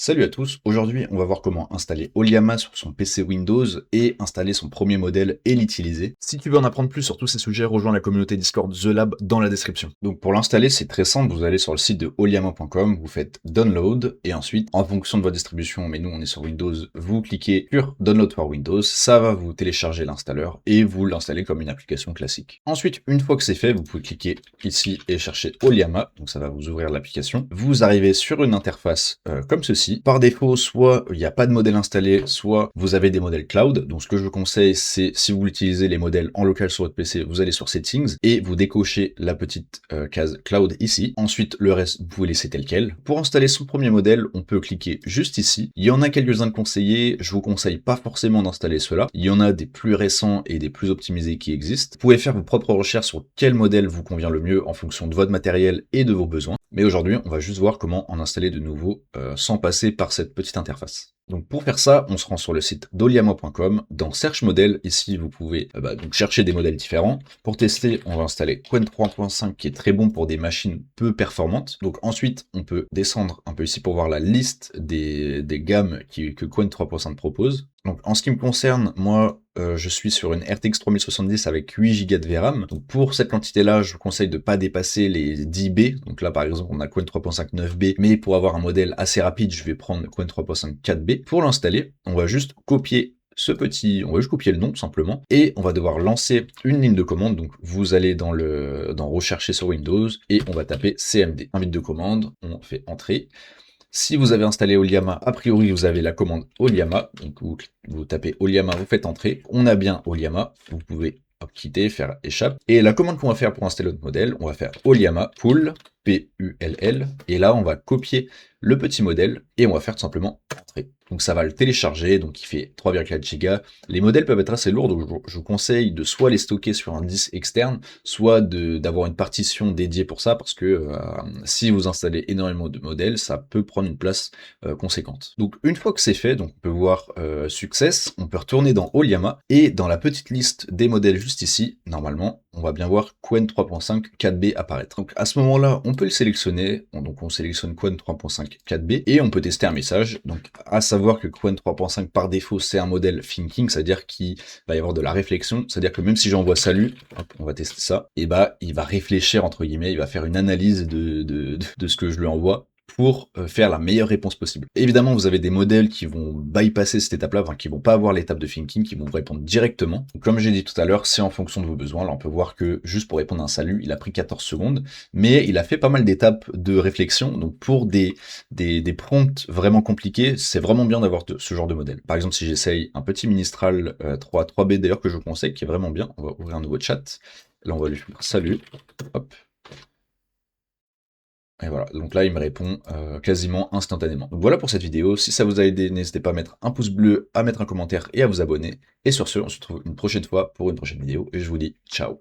Salut à tous, aujourd'hui on va voir comment installer Oliama sur son PC Windows et installer son premier modèle et l'utiliser. Si tu veux en apprendre plus sur tous ces sujets, rejoins la communauté Discord The Lab dans la description. Donc pour l'installer c'est très simple, vous allez sur le site de oliama.com, vous faites Download et ensuite en fonction de votre distribution, mais nous on est sur Windows, vous cliquez sur Download for Windows, ça va vous télécharger l'installeur et vous l'installez comme une application classique. Ensuite une fois que c'est fait, vous pouvez cliquer ici et chercher Oliama, donc ça va vous ouvrir l'application. Vous arrivez sur une interface comme ceci. Par défaut, soit il n'y a pas de modèle installé, soit vous avez des modèles cloud. Donc ce que je vous conseille, c'est si vous utilisez les modèles en local sur votre PC, vous allez sur Settings et vous décochez la petite case cloud ici. Ensuite, le reste, vous pouvez laisser tel quel. Pour installer son premier modèle, on peut cliquer juste ici. Il y en a quelques-uns de conseillés, je vous conseille pas forcément d'installer ceux-là. Il y en a des plus récents et des plus optimisés qui existent. Vous pouvez faire vos propres recherches sur quel modèle vous convient le mieux en fonction de votre matériel et de vos besoins. Mais aujourd'hui, on va juste voir comment en installer de nouveaux sans passer par cette petite interface. Donc pour faire ça, on se rend sur le site d'oliama.com. Dans Search Model, ici, vous pouvez donc chercher des modèles différents. Pour tester, on va installer Qwen 3.5 qui est très bon pour des machines peu performantes. Donc ensuite, on peut descendre un peu ici pour voir la liste des gammes que Qwen 3.5 propose. Donc en ce qui me concerne, moi, je suis sur une RTX 3070 avec 8 Go de VRAM. Donc pour cette quantité-là, je vous conseille de ne pas dépasser les 10 B. Donc là, par exemple, on a Qwen 3.5 9B, mais pour avoir un modèle assez rapide, je vais prendre Qwen 3.5 4B. Pour l'installer, on va juste copier on va juste copier le nom tout simplement, et on va devoir lancer une ligne de commande. Donc vous allez dans rechercher sur Windows, et on va taper CMD. Invite de commande, on fait entrer. Si vous avez installé Oliama, a priori vous avez la commande Oliama, donc vous tapez Oliama, vous faites entrer, on a bien Oliama, vous pouvez quitter, faire échappe, et la commande qu'on va faire pour installer notre modèle, on va faire Oliama pull, P-U-L-L, et là on va copier le petit modèle, et on va faire tout simplement entrer. Donc ça va le télécharger, donc il fait 3,4 Go. Les modèles peuvent être assez lourds, donc je vous conseille de soit les stocker sur un disque externe, soit d'avoir une partition dédiée pour ça, parce que si vous installez énormément de modèles, ça peut prendre une place conséquente. Donc une fois que c'est fait, donc on peut voir Success, on peut retourner dans Oliama, et dans la petite liste des modèles juste ici, normalement, on va bien voir Qwen 3.5 4B apparaître. Donc à ce moment-là, on peut le sélectionner, donc on sélectionne Qwen 3.5 4B, et on peut tester un message. Donc à savoir que Qwen 3.5 par défaut, c'est un modèle thinking, c'est-à-dire qu'il va y avoir de la réflexion, c'est-à-dire que même si j'envoie salut, hop, on va tester ça, et il va réfléchir entre guillemets, il va faire une analyse de ce que je lui envoie, pour faire la meilleure réponse possible. Évidemment, vous avez des modèles qui vont bypasser cette étape-là, enfin, qui vont pas avoir l'étape de thinking, qui vont vous répondre directement. Donc, comme j'ai dit tout à l'heure, c'est en fonction de vos besoins. Là, on peut voir que juste pour répondre à un salut, il a pris 14 secondes, mais il a fait pas mal d'étapes de réflexion. Donc, pour des prompts vraiment compliqués, c'est vraiment bien d'avoir ce genre de modèle. Par exemple, si j'essaye un petit Ministral 3B d'ailleurs que je vous conseille, qui est vraiment bien, on va ouvrir un nouveau chat. Là, on va lui faire salut. Hop. Et voilà, donc là il me répond quasiment instantanément. Donc voilà pour cette vidéo, si ça vous a aidé, n'hésitez pas à mettre un pouce bleu, à mettre un commentaire et à vous abonner. Et sur ce, on se retrouve une prochaine fois pour une prochaine vidéo, et je vous dis ciao.